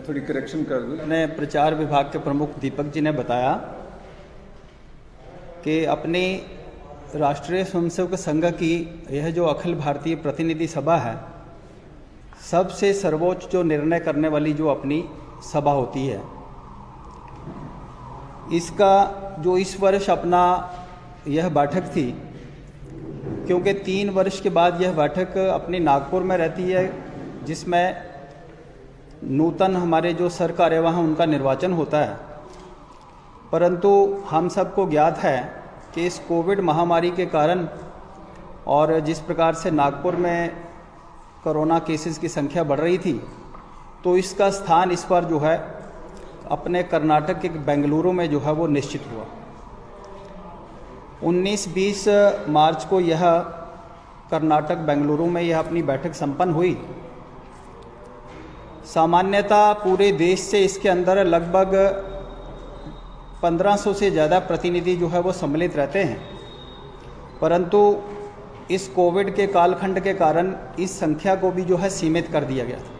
थोड़ी करेक्शन कर दूँ। अपने प्रचार विभाग के प्रमुख दीपक जी ने बताया कि अपनी राष्ट्रीय स्वयंसेवक संघ की यह जो अखिल भारतीय प्रतिनिधि सभा है, सबसे सर्वोच्च जो निर्णय करने वाली जो अपनी सभा होती है, इसका जो इस वर्ष अपना यह बैठक थी, क्योंकि 3 वर्ष के बाद यह बैठक अपनी नागपुर में रहती है, जिसमें नूतन हमारे जो सर कार्यवाह हैं उनका निर्वाचन होता है। परंतु हम सबको ज्ञात है कि इस कोविड महामारी के कारण और जिस प्रकार से नागपुर में कोरोना केसेस की संख्या बढ़ रही थी, तो इसका स्थान इस बार जो है अपने कर्नाटक के बेंगलुरु में जो है वो निश्चित हुआ। 19-20 मार्च को यह कर्नाटक बेंगलुरु में यह अपनी बैठक संपन्न हुई। सामान्यतः पूरे देश से इसके अंदर लगभग 1500 से ज़्यादा प्रतिनिधि जो है वो सम्मिलित रहते हैं, परंतु इस कोविड के कालखंड के कारण इस संख्या को भी जो है सीमित कर दिया गया था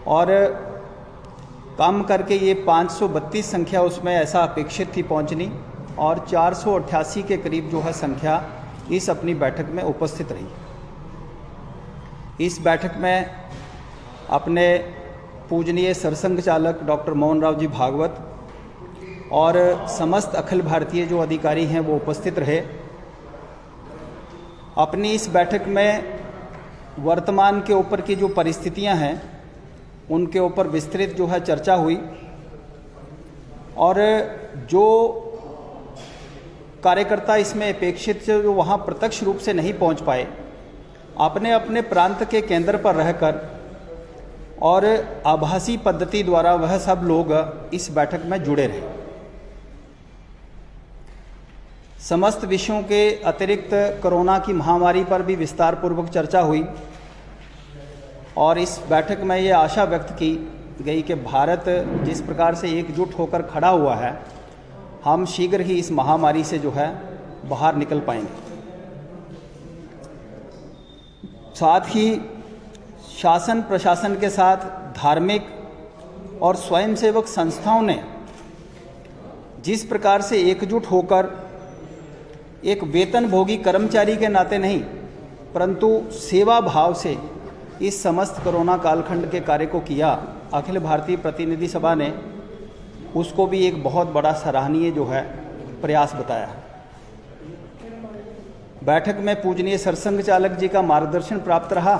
और कम करके ये 532 संख्या उसमें ऐसा अपेक्षित थी पहुंचनी, और 488 के करीब जो है संख्या इस अपनी बैठक में उपस्थित रही। इस बैठक में अपने पूजनीय सरसंघ चालक डॉक्टर मोहन राव जी भागवत और समस्त अखिल भारतीय जो अधिकारी हैं वो उपस्थित रहे। अपनी इस बैठक में वर्तमान के ऊपर की जो परिस्थितियां हैं उनके ऊपर विस्तृत जो है चर्चा हुई, और जो कार्यकर्ता इसमें अपेक्षित जो वहाँ प्रत्यक्ष रूप से नहीं पहुँच पाए, अपने अपने प्रांत के केंद्र पर रहकर और आभासी पद्धति द्वारा वह सब लोग इस बैठक में जुड़े रहे। समस्त विषयों के अतिरिक्त कोरोना की महामारी पर भी विस्तार पूर्वक चर्चा हुई, और इस बैठक में ये आशा व्यक्त की गई कि भारत जिस प्रकार से एकजुट होकर खड़ा हुआ है, हम शीघ्र ही इस महामारी से जो है बाहर निकल पाएंगे। साथ ही शासन प्रशासन के साथ धार्मिक और स्वयंसेवक संस्थाओं ने जिस प्रकार से एकजुट होकर एक वेतनभोगी कर्मचारी के नाते नहीं, परंतु सेवा भाव से इस समस्त कोरोना कालखंड के कार्य को किया, अखिल भारतीय प्रतिनिधि सभा ने उसको भी एक बहुत बड़ा सराहनीय जो है प्रयास बताया। बैठक में पूजनीय सरसंघ चालक जी का मार्गदर्शन प्राप्त रहा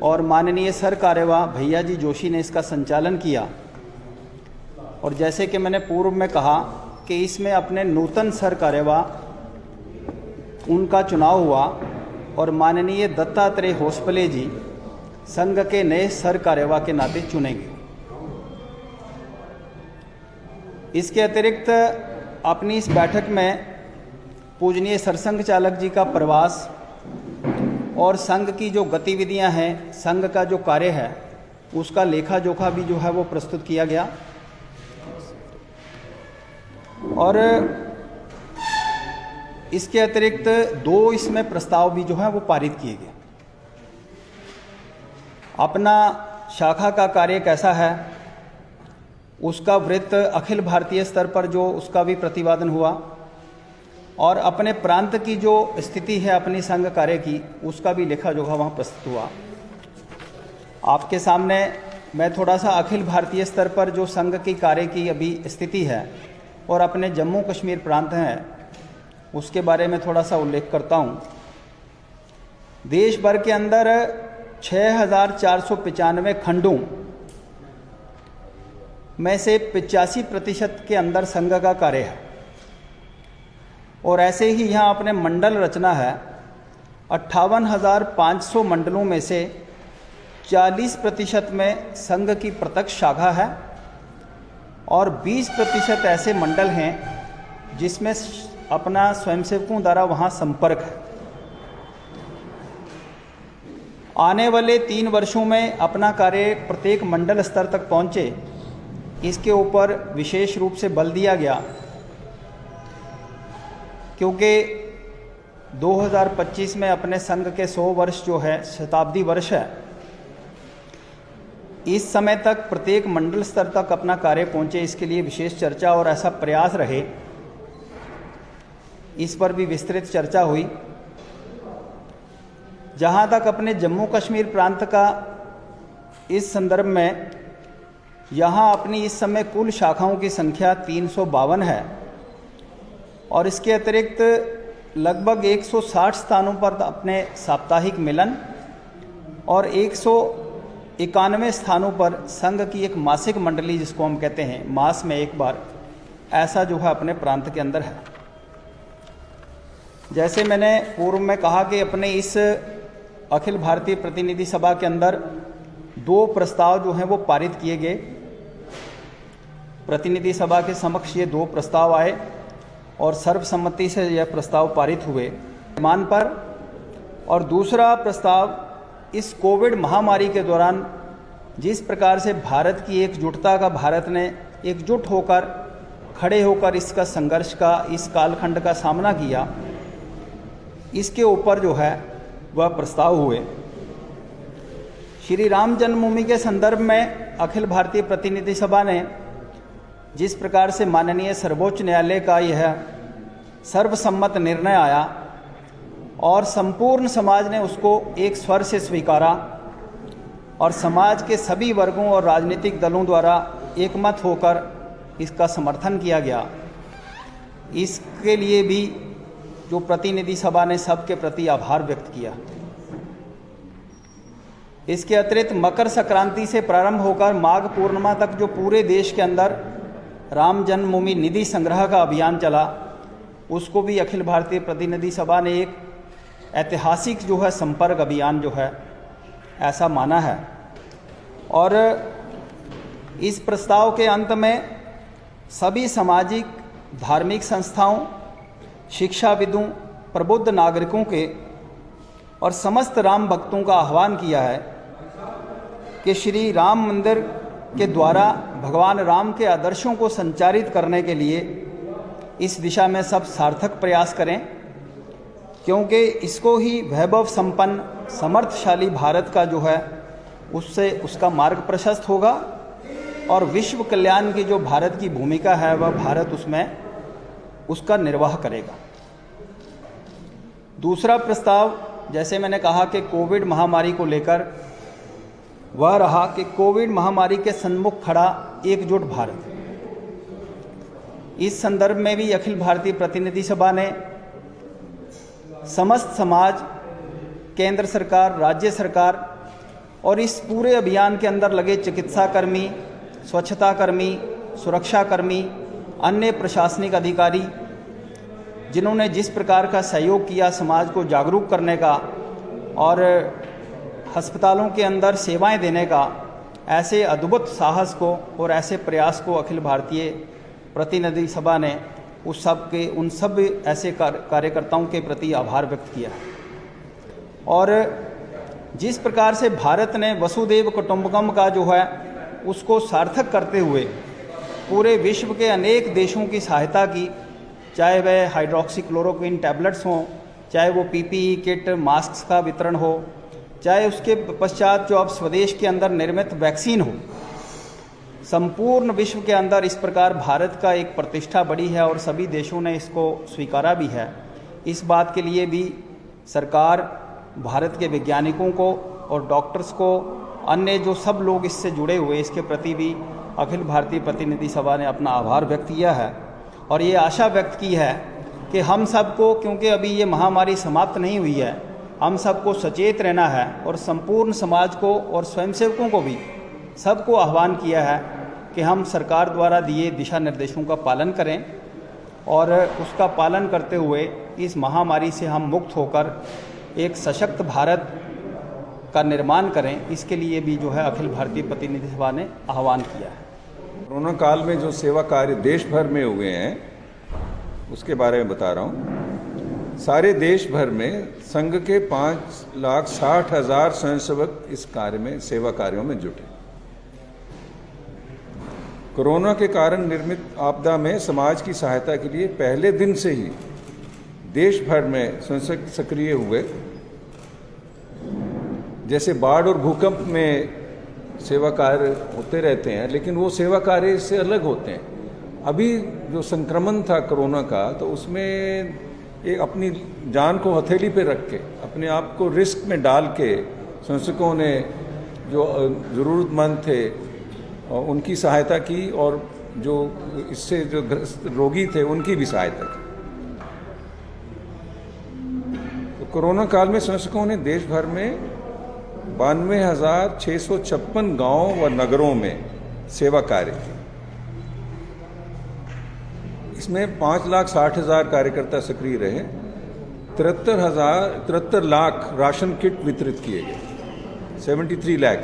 और माननीय सर कार्यवाह भैया जी जोशी ने इसका संचालन किया। और जैसे कि मैंने पूर्व में कहा कि इसमें अपने नूतन सर कार्यवाह उनका चुनाव हुआ और माननीय दत्तात्रेय होसपले जी संघ के नए सर कार्यवाह के नाते चुनेंगे। इसके अतिरिक्त अपनी इस बैठक में पूजनीय सरसंघ चालक जी का प्रवास और संघ की जो गतिविधियां हैं, संघ का जो कार्य है, उसका लेखा जोखा भी जो है वो प्रस्तुत किया गया। और इसके अतिरिक्त 2 इसमें प्रस्ताव भी जो है वो पारित किए गए। अपना शाखा का कार्य कैसा है उसका वृत्त अखिल भारतीय स्तर पर जो उसका भी प्रतिपादन हुआ, और अपने प्रांत की जो स्थिति है अपनी संघ कार्य की, उसका भी लेखा जोखा वहाँ प्रस्तुत हुआ। आपके सामने मैं थोड़ा सा अखिल भारतीय स्तर पर जो संघ की कार्य की अभी स्थिति है और अपने जम्मू कश्मीर प्रांत हैं उसके बारे में थोड़ा सा उल्लेख करता हूँ। देश भर के अंदर 6495 खंडों में से 85% के अंदर संघ का कार्य है, और ऐसे ही यहाँ अपने मंडल रचना है। 58,500 मंडलों में से 40% में संघ की प्रत्यक्ष शाखा है, और 20% ऐसे मंडल हैं जिसमें अपना स्वयंसेवकों द्वारा वहाँ संपर्क है। आने वाले 3 वर्षों में अपना कार्य प्रत्येक मंडल स्तर तक पहुँचे, इसके ऊपर विशेष रूप से बल दिया गया, क्योंकि 2025 में अपने संघ के 100 वर्ष जो है शताब्दी वर्ष है। इस समय तक प्रत्येक मंडल स्तर तक अपना कार्य पहुंचे, इसके लिए विशेष चर्चा और ऐसा प्रयास रहे, इस पर भी विस्तृत चर्चा हुई। जहां तक अपने जम्मू कश्मीर प्रांत का इस संदर्भ में, यहाँ अपनी इस समय कुल शाखाओं की संख्या 352 है और इसके अतिरिक्त लगभग 160 स्थानों पर अपने साप्ताहिक मिलन और 191 स्थानों पर संघ की एक मासिक मंडली, जिसको हम कहते हैं मास में एक बार, ऐसा जो है अपने प्रांत के अंदर है। जैसे मैंने पूर्व में कहा कि अपने इस अखिल भारतीय प्रतिनिधि सभा के अंदर 2 प्रस्ताव जो हैं वो पारित किए गए। प्रतिनिधि सभा के समक्ष ये 2 प्रस्ताव आए और सर्वसम्मति से यह प्रस्ताव पारित हुए मान पर। और दूसरा प्रस्ताव इस कोविड महामारी के दौरान जिस प्रकार से भारत की एकजुटता का, भारत ने एकजुट होकर खड़े होकर इसका संघर्ष का, इस कालखंड का सामना किया, इसके ऊपर जो है वह प्रस्ताव हुए। श्री राम जन्मभूमि के संदर्भ में अखिल भारतीय प्रतिनिधि सभा ने जिस प्रकार से माननीय सर्वोच्च न्यायालय का यह सर्वसम्मत निर्णय आया और संपूर्ण समाज ने उसको एक स्वर से स्वीकारा और समाज के सभी वर्गों और राजनीतिक दलों द्वारा एकमत होकर इसका समर्थन किया गया, इसके लिए भी जो प्रतिनिधि सभा ने सबके प्रति आभार व्यक्त किया। इसके अतिरिक्त मकर संक्रांति से प्रारंभ होकर माघ पूर्णिमा तक जो पूरे देश के अंदर राम जन्मभूमि निधि संग्रह का अभियान चला, उसको भी अखिल भारतीय प्रतिनिधि सभा ने एक ऐतिहासिक जो है संपर्क अभियान जो है ऐसा माना है। और इस प्रस्ताव के अंत में सभी सामाजिक धार्मिक संस्थाओं, शिक्षाविदों, प्रबुद्ध नागरिकों के और समस्त राम भक्तों का आह्वान किया है कि श्री राम मंदिर के द्वारा भगवान राम के आदर्शों को संचारित करने के लिए इस दिशा में सब सार्थक प्रयास करें, क्योंकि इसको ही वैभव संपन्न समर्थशाली भारत का जो है उससे उसका मार्ग प्रशस्त होगा और विश्व कल्याण की जो भारत की भूमिका है वह भारत उसमें उसका निर्वाह करेगा। दूसरा प्रस्ताव, जैसे मैंने कहा कि कोविड महामारी को लेकर, वह रहा कि कोविड महामारी के सन्मुख खड़ा एकजुट भारत। इस संदर्भ में भी अखिल भारतीय प्रतिनिधि सभा ने समस्त समाज, केंद्र सरकार, राज्य सरकार और इस पूरे अभियान के अंदर लगे चिकित्सा कर्मी, स्वच्छता कर्मी, सुरक्षा कर्मी, अन्य प्रशासनिक अधिकारी, जिन्होंने जिस प्रकार का सहयोग किया समाज को जागरूक करने का और अस्पतालों के अंदर सेवाएं देने का, ऐसे अद्भुत साहस को और ऐसे प्रयास को अखिल भारतीय प्रतिनिधि सभा ने उन सब ऐसे कार्यकर्ताओं के प्रति आभार व्यक्त किया। और जिस प्रकार से भारत ने वसुदेव कुटुंबकम का जो है उसको सार्थक करते हुए पूरे विश्व के अनेक देशों की सहायता की, चाहे वह हाइड्रोक्सीक्लोरोक्विन टैबलेट्स हों, चाहे वो पीपीई किट, मास्क का वितरण हो, चाहे उसके पश्चात जो अब स्वदेश के अंदर निर्मित वैक्सीन हो, संपूर्ण विश्व के अंदर इस प्रकार भारत का एक प्रतिष्ठा बढ़ी है और सभी देशों ने इसको स्वीकारा भी है। इस बात के लिए भी सरकार भारत के वैज्ञानिकों को और डॉक्टर्स को, अन्य जो सब लोग इससे जुड़े हुए, इसके प्रति भी अखिल भारतीय प्रतिनिधि सभा ने अपना आभार व्यक्त किया है और ये आशा व्यक्त की है कि हम सबको, क्योंकि अभी ये महामारी समाप्त नहीं हुई है, हम सबको सचेत रहना है और संपूर्ण समाज को और स्वयंसेवकों को भी सबको आह्वान किया है कि हम सरकार द्वारा दिए दिशा निर्देशों का पालन करें और उसका पालन करते हुए इस महामारी से हम मुक्त होकर एक सशक्त भारत का निर्माण करें। इसके लिए भी जो है अखिल भारतीय प्रतिनिधि सभा ने आह्वान किया है। कोरोना काल में जो सेवा कार्य देश भर में हुए हैं उसके बारे में बता रहा हूँ। सारे देश भर में संघ के 5,60,000 स्वयंसेवक इस कार्य में, सेवा कार्यों में जुटे। कोरोना के कारण निर्मित आपदा में समाज की सहायता के लिए पहले दिन से ही देश भर में स्वयंसेवक सक्रिय हुए। जैसे बाढ़ और भूकंप में सेवा कार्य होते रहते हैं, लेकिन वो सेवा कार्य से अलग होते हैं। अभी जो संक्रमण था कोरोना का, तो उसमें एक अपनी जान को हथेली पे रख के, अपने आप को रिस्क में डाल के संस्थकों ने जो ज़रूरतमंद थे उनकी सहायता की, और जो इससे जो ग्रस्त रोगी थे उनकी भी सहायता की। तो कोरोना काल में संस्थकों ने देश भर में 92,656 गांवों व नगरों में सेवा कार्य किए। इसमें 5,60,000 कार्यकर्ता सक्रिय रहे, 73 लाख राशन किट वितरित किए गए, 73 लाख,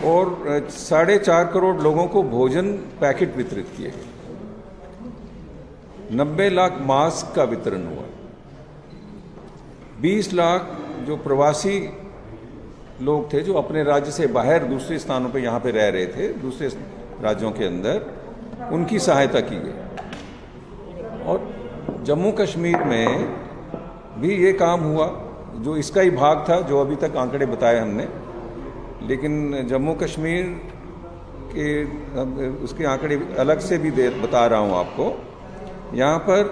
और 4.5 करोड़ लोगों को भोजन पैकेट वितरित किए गए, 90 लाख मास्क का वितरण हुआ, 20 लाख जो प्रवासी लोग थे जो अपने राज्य से बाहर दूसरे स्थानों पे यहाँ पे रह रहे थे, दूसरे राज्यों के अंदर, उनकी सहायता की गई। और जम्मू कश्मीर में भी ये काम हुआ, जो इसका ही भाग था, जो अभी तक आंकड़े बताए हमने, लेकिन जम्मू कश्मीर के उसके आंकड़े अलग से भी बता रहा हूँ आपको। यहाँ पर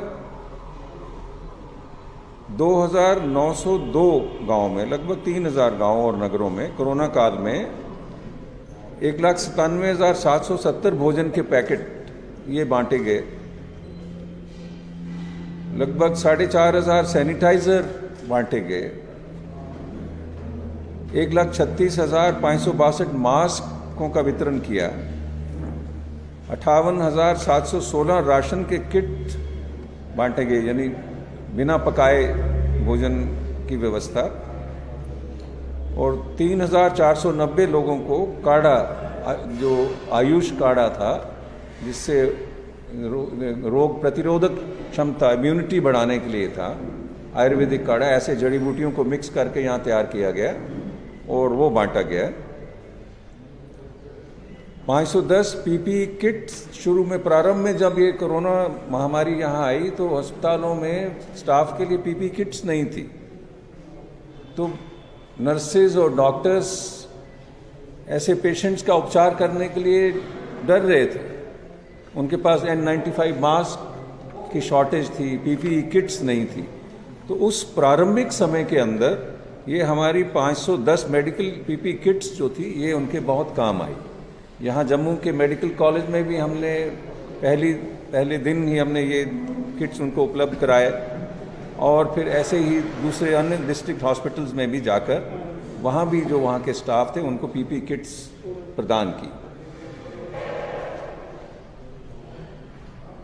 2,902 गाँव में, लगभग 3,000 गाँव और नगरों में कोरोना काल में 1,97,770 भोजन के पैकेट ये बांटे गए, लगभग 4,500 सैनिटाइजर बांटे गए, 1,36,562 मास्कों का वितरण किया, 58,716 राशन के किट बांटे गए, यानी बिना पकाए भोजन की व्यवस्था, और 3,490 लोगों को काढ़ा, जो आयुष काढ़ा था, जिससे रोग प्रतिरोधक क्षमता, इम्यूनिटी बढ़ाने के लिए था, आयुर्वेदिक काढ़ा, ऐसे जड़ी बूटियों को मिक्स करके यहाँ तैयार किया गया और वो बांटा गया। 510 पीपीई किट्स, शुरू में प्रारंभ में जब ये कोरोना महामारी यहाँ आई तो अस्पतालों में स्टाफ के लिए पीपीई किट्स नहीं थी, तो नर्सेज और डॉक्टर्स ऐसे पेशेंट्स का उपचार करने के लिए डर रहे थे। उनके पास N95 मास्क की शॉर्टेज थी, पीपीई किट्स नहीं थी। तो उस प्रारंभिक समय के अंदर ये हमारी 510 मेडिकल पीपीई किट्स जो थी, ये उनके बहुत काम आई। यहाँ जम्मू के मेडिकल कॉलेज में भी हमने पहले दिन ही हमने ये किट्स उनको उपलब्ध कराए, और फिर ऐसे ही दूसरे अन्य डिस्ट्रिक्ट हॉस्पिटल्स में भी जाकर वहाँ भी जो वहाँ के स्टाफ थे उनको पीपीई किट्स प्रदान की।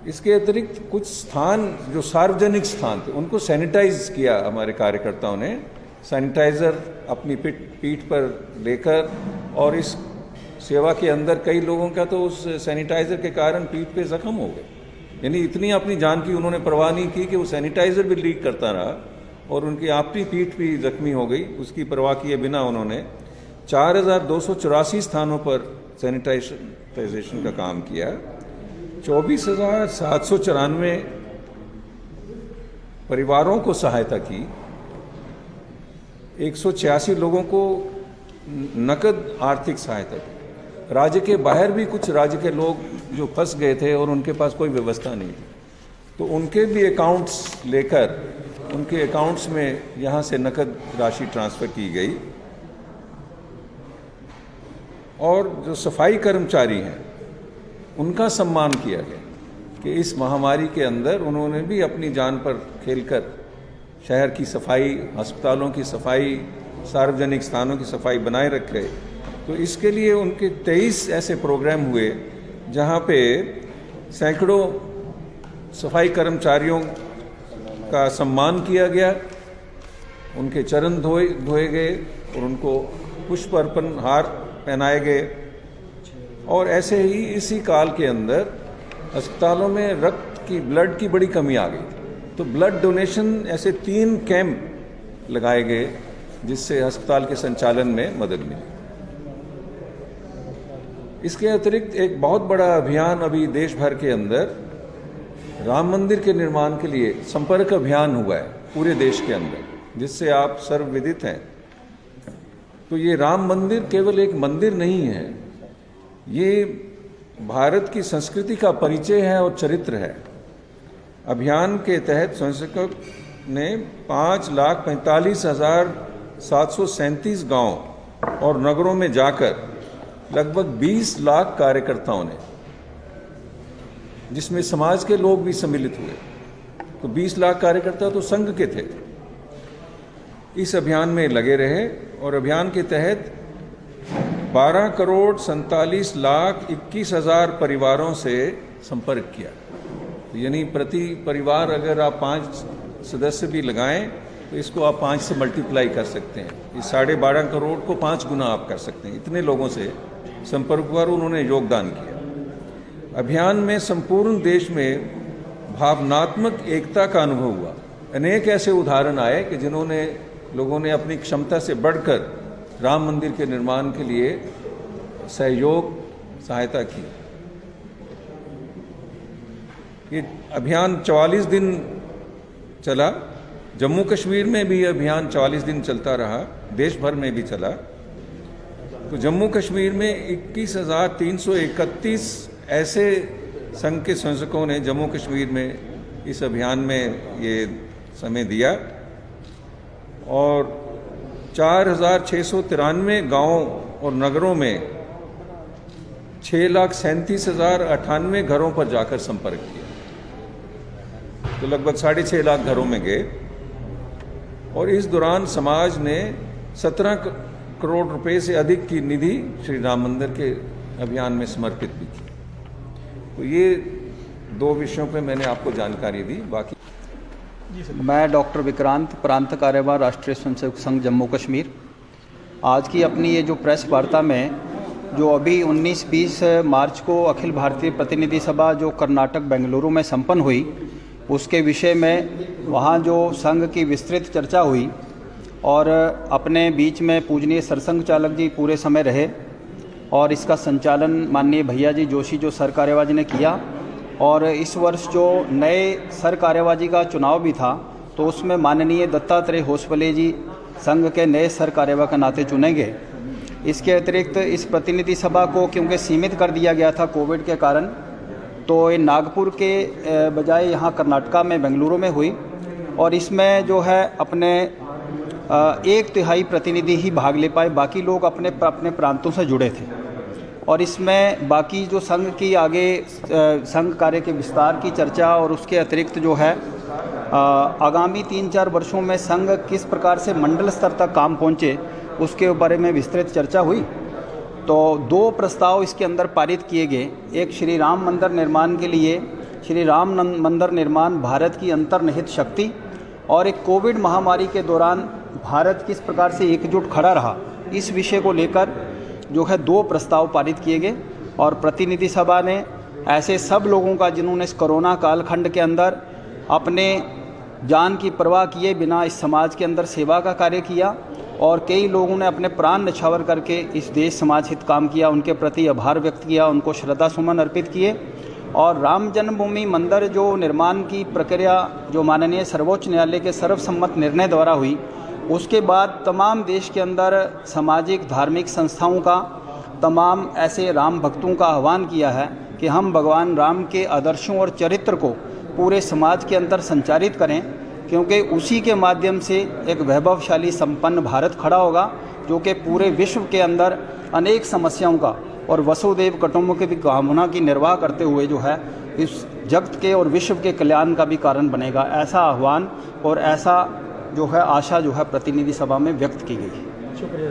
इसके अतिरिक्त कुछ स्थान जो सार्वजनिक स्थान थे उनको सैनिटाइज किया हमारे कार्यकर्ताओं ने, सैनिटाइज़र अपनी पीठ पर लेकर, और इस सेवा के अंदर कई लोगों का तो उस सैनिटाइज़र के कारण पीठ पे जख्म हो गए, यानी इतनी अपनी जान की उन्होंने परवाह नहीं की कि वो सैनिटाइज़र भी लीक करता रहा और उनकी अपनी पीठ भी जख्मी हो गई। उसकी परवाह किए बिना उन्होंने 4,284 स्थानों पर सैनिटाइजेशन का काम किया, 24,794 परिवारों को सहायता की, 186 लोगों को नकद आर्थिक सहायता की। राज्य के बाहर भी कुछ राज्य के लोग जो फंस गए थे और उनके पास कोई व्यवस्था नहीं थी, तो उनके भी अकाउंट्स लेकर उनके अकाउंट्स में यहाँ से नकद राशि ट्रांसफ़र की गई। और जो सफाई कर्मचारी हैं उनका सम्मान किया गया कि इस महामारी के अंदर उन्होंने भी अपनी जान पर खेलकर शहर की सफाई, अस्पतालों की सफाई, सार्वजनिक स्थानों की सफाई बनाए रखे। तो इसके लिए उनके 23 ऐसे प्रोग्राम हुए जहाँ पे सैकड़ों सफाई कर्मचारियों का सम्मान किया गया, उनके चरण धोए गए और उनको पुष्प अर्पण हार पहनाए गए। और ऐसे ही इसी काल के अंदर अस्पतालों में रक्त की, ब्लड की बड़ी कमी आ गई, तो ब्लड डोनेशन ऐसे 3 कैंप लगाए गए जिससे अस्पताल के संचालन में मदद मिली। इसके अतिरिक्त एक बहुत बड़ा अभियान अभी देश भर के अंदर राम मंदिर के निर्माण के लिए संपर्क अभियान हुआ है पूरे देश के अंदर, जिससे आप सर्वविदित हैं तो ये राम मंदिर केवल एक मंदिर नहीं है, ये भारत की संस्कृति का परिचय है और चरित्र है। अभियान के तहत स्वयंसेवक ने 5,45,737 गांव और नगरों में जाकर लगभग 20 लाख कार्यकर्ताओं ने, जिसमें समाज के लोग भी सम्मिलित हुए, तो 20 लाख कार्यकर्ता तो संघ के थे, इस अभियान में लगे रहे और अभियान के तहत 12,47,21,000 परिवारों से संपर्क किया। तो यानी प्रति परिवार अगर आप 5 सदस्य भी लगाएं तो इसको आप 5 से मल्टीप्लाई कर सकते हैं। इस 12.5 करोड़ को 5 गुना आप कर सकते हैं। इतने लोगों से संपर्क हुआ और उन्होंने योगदान किया। अभियान में संपूर्ण देश में भावनात्मक एकता का अनुभव हुआ। अनेक ऐसे उदाहरण आए कि जिन्होंने लोगों ने अपनी क्षमता से बढ़कर राम मंदिर के निर्माण के लिए सहायता की। ये अभियान 44 दिन चला। जम्मू कश्मीर में भी अभियान 44 दिन चलता रहा, देश भर में भी चला। तो जम्मू कश्मीर में 21,331 ऐसे संघ के स्वयंसेवकों ने जम्मू कश्मीर में इस अभियान में ये समय दिया और 4,693 गांवों और नगरों में 6,37,098 घरों पर जाकर संपर्क किया। तो लगभग 6.5 लाख घरों में गए और इस दौरान समाज ने 17 करोड़ रुपए से अधिक की निधि श्री राम मंदिर के अभियान में समर्पित भी की। तो ये 2 विषयों पे मैंने आपको जानकारी दी। बाकी मैं डॉक्टर विक्रांत, प्रांत कार्यवाह, राष्ट्रीय स्वयंसेवक संघ जम्मू कश्मीर। आज की अपनी ये जो प्रेस वार्ता में जो अभी 19-20 मार्च को अखिल भारतीय प्रतिनिधि सभा जो कर्नाटक बेंगलुरु में संपन्न हुई, उसके विषय में वहाँ जो संघ की विस्तृत चर्चा हुई और अपने बीच में पूजनीय सरसंघ चालक जी पूरे समय रहे और इसका संचालन माननीय भैया जी जोशी जो सर कार्यवाह जी ने किया। और इस वर्ष जो नए सर कार्यवाह जी का चुनाव भी था तो उसमें माननीय दत्तात्रेय होसबले जी संघ के नए सर कार्यवाह के नाते चुने गए। इसके अतिरिक्त इस प्रतिनिधि सभा को क्योंकि सीमित कर दिया गया था कोविड के कारण, तो ये नागपुर के बजाय यहाँ कर्नाटका में बेंगलुरु में हुई और इसमें जो है अपने 1/3 प्रतिनिधि ही भाग ले पाए, बाकी लोग अपने अपने प्रांतों से जुड़े थे। और इसमें बाकी जो संघ की आगे संघ कार्य के विस्तार की चर्चा और उसके अतिरिक्त जो है आगामी 3-4 वर्षों में संघ किस प्रकार से मंडल स्तर तक काम पहुँचे उसके बारे में विस्तृत चर्चा हुई। तो 2 प्रस्ताव इसके अंदर पारित किए गए। एक श्री राम मंदिर निर्माण के लिए श्री राम मंदिर निर्माण भारत की अंतर्निहित शक्ति और एक कोविड महामारी के दौरान भारत किस प्रकार से एकजुट खड़ा रहा, इस विषय को लेकर जो है 2 प्रस्ताव पारित किए गए। और प्रतिनिधि सभा ने ऐसे सब लोगों का जिन्होंने इस कोरोना कालखंड के अंदर अपने जान की परवाह किए बिना इस समाज के अंदर सेवा का कार्य किया और कई लोगों ने अपने प्राण न्यौछावर करके इस देश समाज हित काम किया, उनके प्रति आभार व्यक्त किया, उनको श्रद्धा सुमन अर्पित किए। और राम जन्मभूमि मंदिर जो निर्माण की प्रक्रिया जो माननीय सर्वोच्च न्यायालय के सर्वसम्मत निर्णय द्वारा हुई, उसके बाद तमाम देश के अंदर सामाजिक धार्मिक संस्थाओं का, तमाम ऐसे राम भक्तों का आह्वान किया है कि हम भगवान राम के आदर्शों और चरित्र को पूरे समाज के अंदर संचारित करें, क्योंकि उसी के माध्यम से एक वैभवशाली संपन्न भारत खड़ा होगा जो कि पूरे विश्व के अंदर अनेक समस्याओं का और वसुदेव कुटुंबकम की कामना की निर्वाह करते हुए जो है इस जगत के और विश्व के कल्याण का भी कारण बनेगा। ऐसा आह्वान और ऐसा जो है आशा जो है प्रतिनिधि सभा में व्यक्त की गई। शुक्रिया।